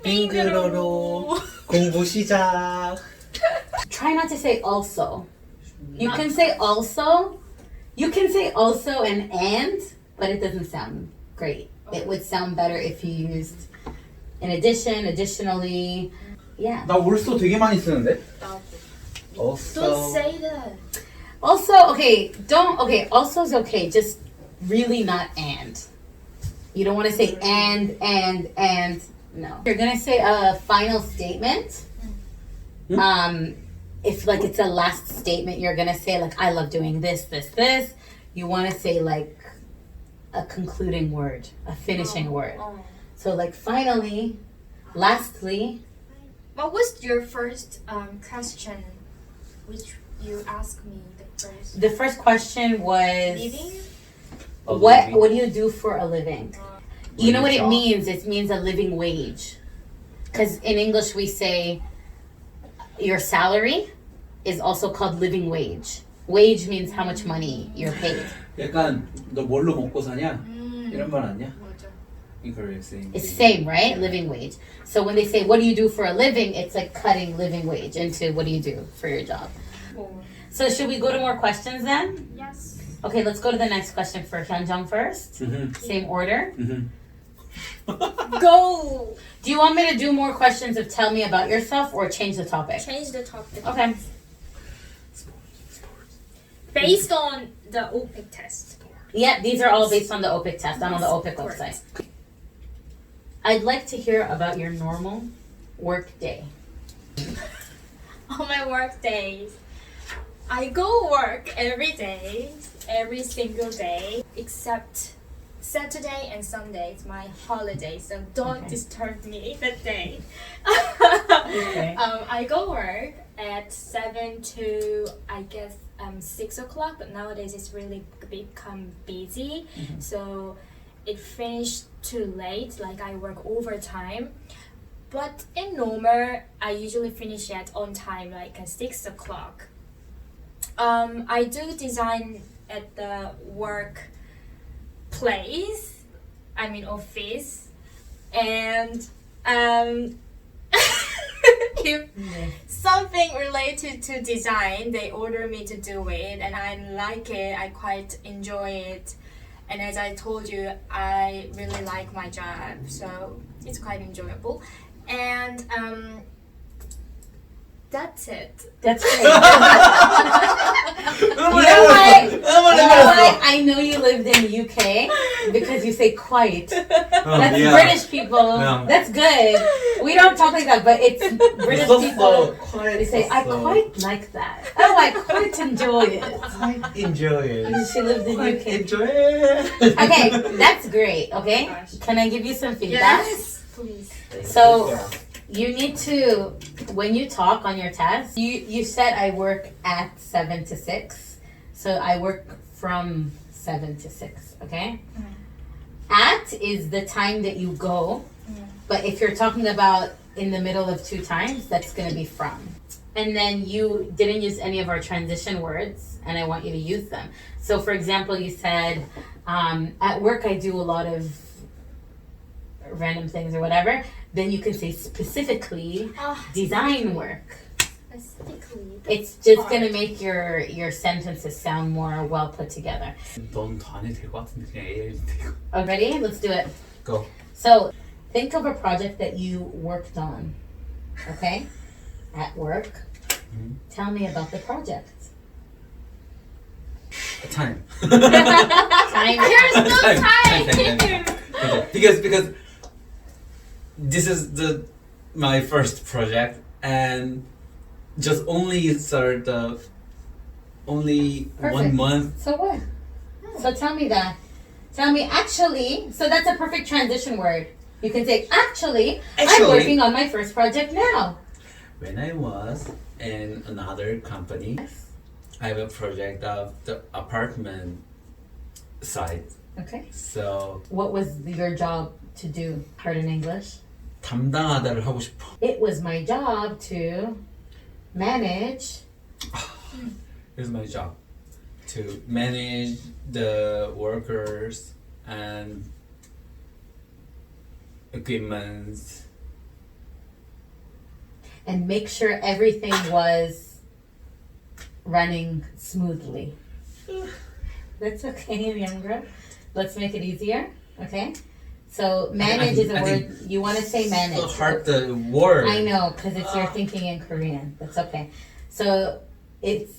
밍그로로 공부 시작. Try not to say also. You can say also. You can say also and, but it doesn't sound great. It would sound better if you used in addition, additionally. Yeah. 나 also 되게 많이 쓰는데. Don't also. say that. Also, okay, also is okay. Just really not and. You don't want to say and. No. You're going to say a final statement. If like it's a last statement, you're going to say like, I love doing this. You want to say like a concluding word, a finishing word. So like finally, lastly. What was your first question, which you asked me the first? The first question was, Living? what do you do for a living? You know what it job? means? It means a living wage. Because in English we say your salary is also called living wage. Wage means how much money you're paid. 약간 너 뭘로 먹고 사냐? 이런 말 아니야? 맞아. 이걸 saying. It's same, right? Living wage. So when they say, what do you do for a living? It's like cutting living wage into what do you do for your job. So should we go to more questions then? Yes. Okay, let's go to the next question for Hyunjung first. Same order. Go! Do you want me to do more questions of tell me about yourself or change the topic? Change the topic. Okay. Based on the Opic test. Yeah, these are all based on the Opic test. I'm on the Opic Correct. website. I'd like to hear about your normal work day. On my work days, I go work every day, every single day, except Saturday and Sunday. It's my holiday, so don't Okay. disturb me that day. Okay. I go work at 7 to, I guess, 6 o'clock, but nowadays it's really become busy, so it finished too late, like I work overtime. But in normal, I usually finish at on time, like at 6 o'clock. I do design at the work place, I mean office, and if something related to design, they order me to do it, and I like it, I quite enjoy it. And as I told you, I really like my job, so it's quite enjoyable. And that's it. That's great. You know what? I know you lived in UK because you say quite. That's yeah. British people. Yeah. That's good. We don't talk like that, but it's British people. quiet. They say, I quite like that. Oh, I quite enjoy it. quite enjoy it. She lived in Quite UK. enjoy it. Okay, that's great. Okay, can I give you some feedback? Yes, please. So you need to, when you talk on your test, you said I work at 7 to 6. So I work from 7 to 6, okay? At is the time that you go, but if you're talking about in the middle of two times, that's going to be from. And then you didn't use any of our transition words, and I want you to use them. So for example, you said, at work I do a lot of random things or whatever. Then you can say specifically design work. Specifically. It's just gonna make your sentences sound more well put together. 넌 더 안 해도 될 것 같은데 그냥 AI 해도 되고. Ready? Let's do it. Go. So think of a project that you worked on. Okay? At work. Tell me about the project. Time. Time. There's no Time. time. Okay. Because this is my first project and just only started only Perfect. 1 month. So what? So tell me that. Tell me actually. So that's a perfect transition word. You can say actually I'm Actually. working on my first project now. When I was in another company, I have a project of the apartment site. Okay. So What was your job to do? Heard in English? 담당하다를 하고 싶어. It was my job to manage. Here's my job to manage the workers and equipment. And make sure everything was running smoothly. That's okay, younger. Let's make it easier. Okay. So manage is a word. You want to say manage. So hard the word. I know, because it's you're thinking in Korean. That's okay. So it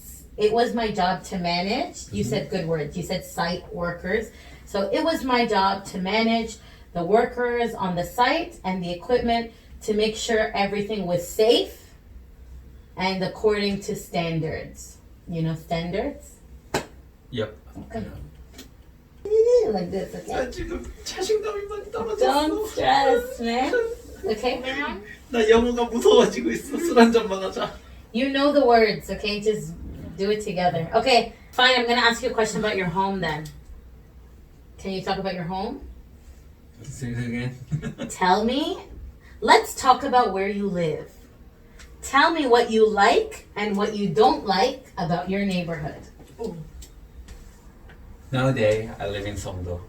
was my job to manage. You said good words. You said site workers. So it was my job to manage the workers on the site and the equipment to make sure everything was safe and according to standards. You know standards? Yep. Okay. Like this, okay? 나 지금 자신감이 많이 떨어졌어. Don't stress, man. Okay? 나 영어가 무서워지고 있어. 술 한잔만 하자. You know the words, okay? Just do it together. Okay, fine. I'm going to ask you a question about your home then. Can you talk about your home? Say it again. Tell me. Let's talk about where you live. Tell me what you like and what you don't like about your neighborhood. Nowadays, I live in Songdo.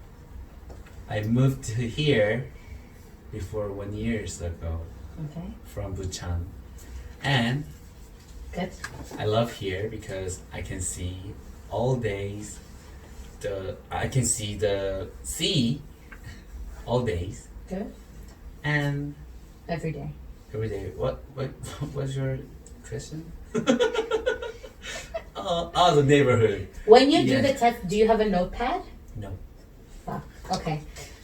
I moved to here before 1 year ago Okay, from Busan. And good. I love here because I can see all days I can see the sea all days Good. and Every day. every day. What what's your question? The neighborhood. When you do Yes. the test, do you have a notepad? No. Fuck. Okay.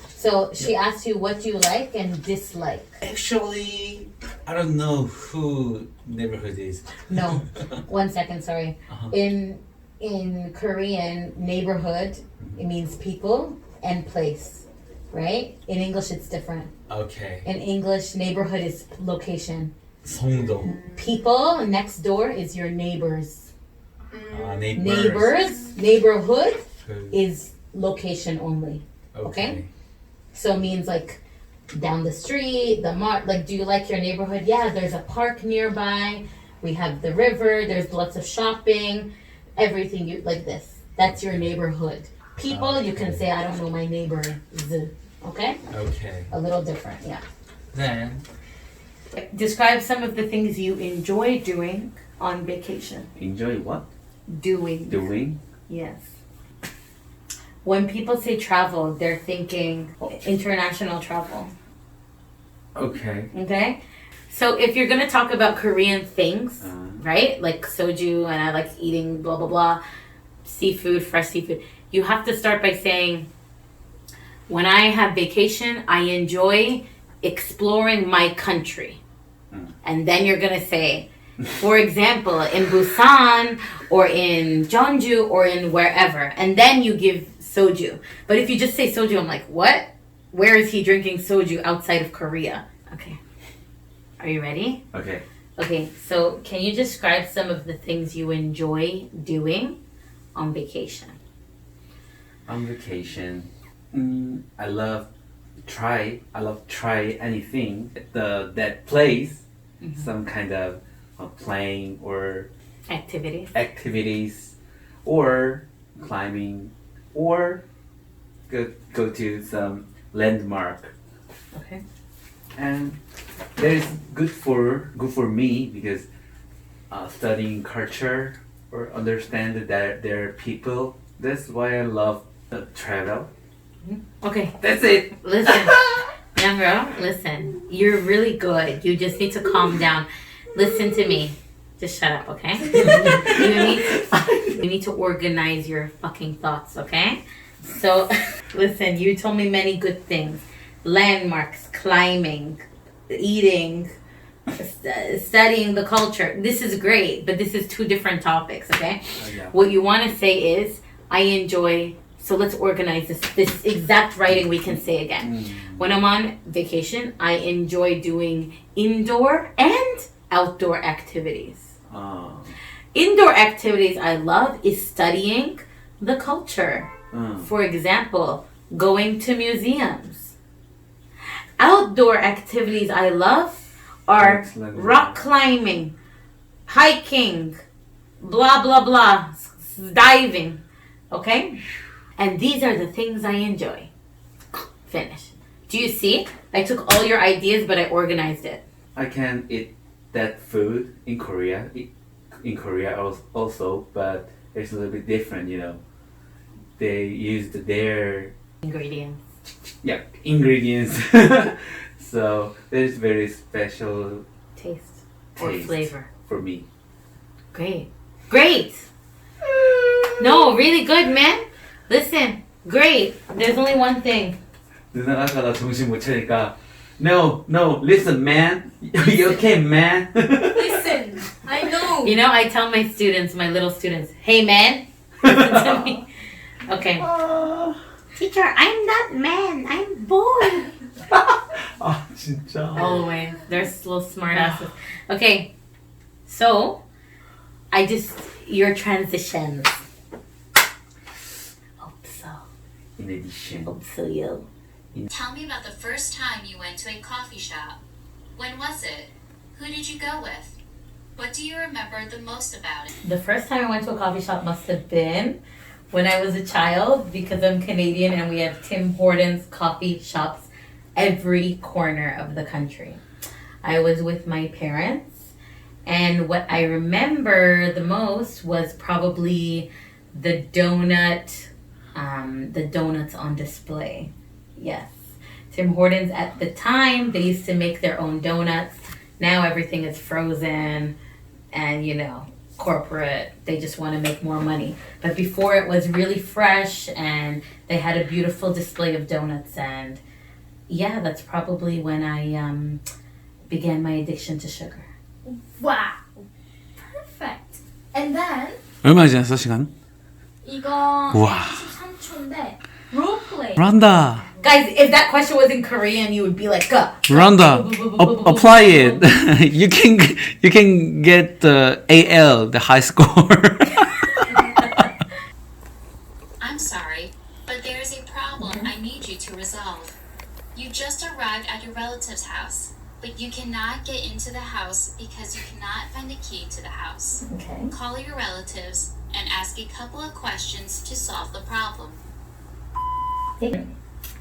So she asked you what you like and dislike. Actually, I don't know who neighborhood is. No. 1 second, sorry. Uh-huh. In Korean, neighborhood, it means people and place, right? In English, it's different. Okay. In English, neighborhood is location. Songdo. People next door is your neighbors. Neighbors. Neighborhood Good. is location only. Okay. So it means like down the street, the mart. Like, do you like your neighborhood? Yeah, there's a park nearby. We have the river. There's lots of shopping. Everything you like this. That's your neighborhood. People, you can say I don't know my neighbors. Okay. Okay. A little different, yeah. Then Describe some of the things you enjoy doing on vacation. enjoy what? Doing. Doing. Yes. When people say travel, they're thinking international travel. Okay. Okay? So if you're gonna talk about Korean things, right? Like soju and I like eating blah blah blah, seafood, fresh seafood, you have to start by saying, when I have vacation, I enjoy exploring my country. And then you're gonna say, for example, in Busan or in Jeonju or in wherever, and then you give soju. But if you just say soju, I'm like, what? Where is he drinking soju outside of Korea? Okay. Are you ready? Okay. Okay, so can you describe some of the things you enjoy doing on vacation? On vacation, I love try anything at that place. Some kind of playing or activities, or climbing, or go to some landmark. Okay. And that is good for me because studying culture or understand that there are people. That's why I love travel. Okay, That's it. listen. Young girl, listen. You're really good. You just need to calm down. Listen to me. Just shut up, okay? you need to organize your fucking thoughts, okay? So, listen, you told me many good things. Landmarks, climbing, eating, studying the culture. This is great, but this is two different topics, okay? Yeah. What you want to say is, I enjoy... So let's organize this exact writing we can say again. When I'm on vacation, I enjoy doing indoor and outdoor activities. Indoor activities I love is studying the culture. For example, going to museums. Outdoor activities I love are rock climbing, hiking, blah blah blah, diving. Okay? And these are the things I enjoy. Finish. Do you see? I took all your ideas, but I organized it. I can eat that food in Korea. In Korea also, but it's a little bit different, you know. They used their Ingredients. ingredients. So there's very special Taste. Or taste flavor. for me. Great. Great! No, really good, man. Listen, great. There's only one thing. 누나가 아까 나 정신 못 차리니까 No, listen, man. You okay, man? Listen, I know. You know, I tell my students, my little students, hey, man. Listen to me. Okay. Teacher, I'm not man. I'm boy. 아 진짜. All the way. They're little smart asses. Okay. So, your transitions. Hope so. In addition. Hope so, yo. Tell me about the first time you went to a coffee shop. When was it? Who did you go with? What do you remember the most about it? The first time I went to a coffee shop must have been when I was a child because I'm Canadian and we have Tim Hortons coffee shops every corner of the country. I was with my parents and what I remember the most was probably the donuts on display. Yes. Tim Hortons at the time, they used to make their own donuts. Now everything is frozen and, you know, corporate. They just want to make more money. But before it was really fresh and they had a beautiful display of donuts. And yeah, that's probably when I began my addiction to sugar. Wow. Perfect. And then 얼마나 지났어 시간? 이거 우와. 23초인데 롤플레이. 란다. Guys, if that question was in Korean, you would be like, 란다. Apply it. You can get the AL, the high score. I'm sorry, but there is a problem I need you to resolve. You just arrived at your relative's house, but you cannot get into the house because you cannot find the key to the house. Okay. Call your relatives and ask a couple of questions to solve the problem.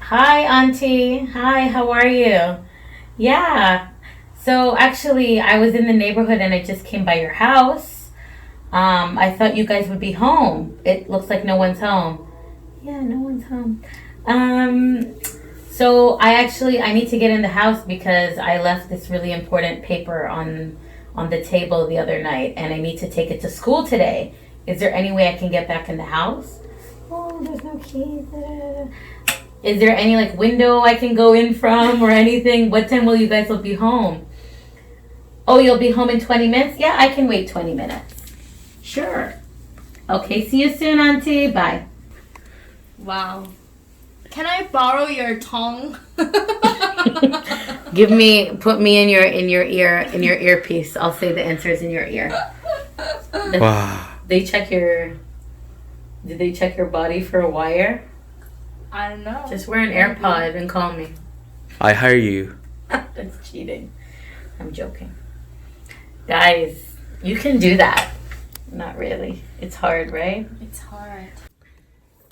Hi, Auntie. Hi, how are you? Yeah. So actually, I was in the neighborhood and I just came by your house. I thought you guys would be home. It looks like no one's home. Yeah, no one's home. So I need to get in the house because I left this really important paper on the table the other night and I need to take it to school today. Is there any way I can get back in the house? Oh, there's no keys. Is there any like window I can go in from or anything? What time will you guys be home? Oh, you'll be home in 20 minutes? Yeah, I can wait 20 minutes. Sure. Okay, see you soon, Auntie. Bye. Wow. Can I borrow your tongue? Put me in your earpiece. I'll say the answers in your ear. 와. Did they check your body for a wire? I don't know. Just wear an AirPod and call me. I hire you. That's cheating. I'm joking. Guys, you can do that. Not really. It's hard, right? It's hard.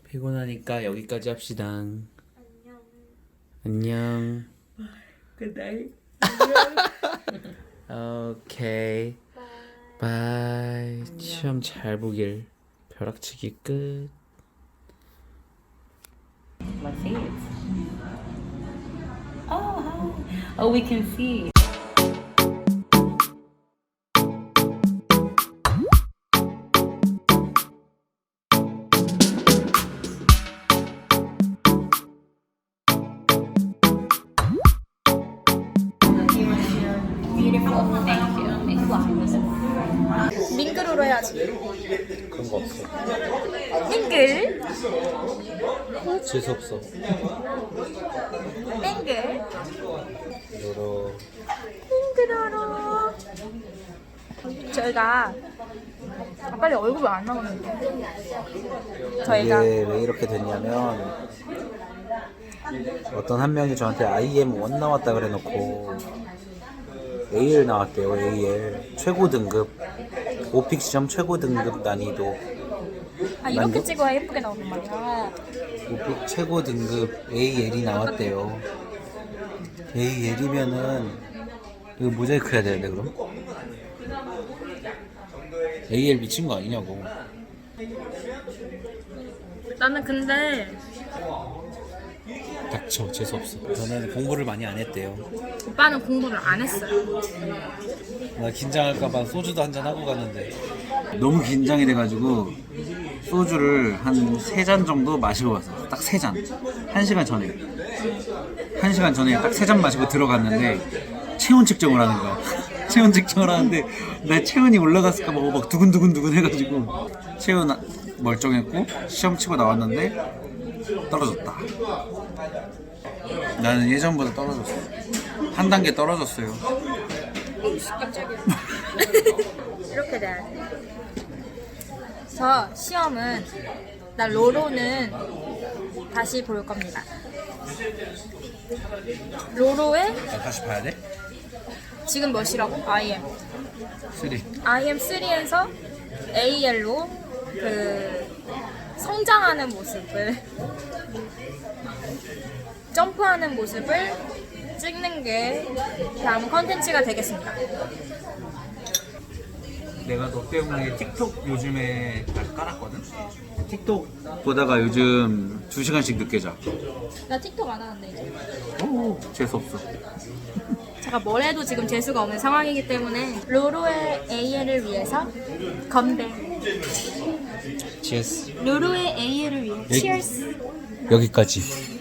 피곤하니까 여기까지 합시다. 안녕. Good night. 오케이. 바이. 시험 잘 보길. 벼락치기 끝. Let's see it. Oh, hi. Oh, we can see. Beautiful. Thank you. 밍그로로 해야지. 그런 거 없어. 밍글. 재수 없어. 밍글. 여러. 밍그로로. 저희가 빨리 얼굴 왜 안 나오는데? 저희가 이게 왜 이렇게 됐냐면 어떤 한 명이 저한테 IM1 나왔다 그래놓고 AL 나왔대요. AL 최고 등급 오픽 시험 최고 등급 난이도 이렇게 난이도? 찍어야 예쁘게 나오는 말이야. 오픽 최고 등급 AL이 나왔대요. AL이면은 이거 모자이크 해야 되는데 그럼? AL 미친 거 아니냐고. 나는 근데 닥쳐, 재수없어. 저는 공부를 많이 안 했대요. 오빠는 공부를 안 했어요. 나 긴장할까봐 소주도 한잔 하고 갔는데 너무 긴장이 돼가지고 소주를 한 3잔 정도 마시고 갔어요. 딱 3잔. 1시간 전에. 1시간 전에 딱 3잔 마시고 들어갔는데 체온 측정을 하는 거야. 체온 측정을 하는데 내 체온이 올라갔을까봐 막 두근두근 해가지고 체온 멀쩡했고 시험 치고 나왔는데 떨어졌다. 나는 예전보다 떨어졌어. 한 단계 떨어졌어요. 깜짝이야. 이렇게 돼야 돼. 저 시험은 나 로로는 다시 볼 겁니다. 로로에 다시 봐야 돼? 지금 몇이라고? IM. 3. IM 3에서 AL로 그 성장하는 모습을 점프하는 모습을 찍는 게 다음 컨텐츠가 되겠습니다. 내가 너 때문에 틱톡 요즘에 깔았거든? 틱톡 보다가 요즘 2시간씩 늦게 자. 나 틱톡 안 하는데 이제. 오, 재수없어. 제가 뭘 해도 지금 재수가 없는 상황이기 때문에 로로의 AL을 위해서 건배. cheers. 로로의 AL을 위해 cheers. 여기까지.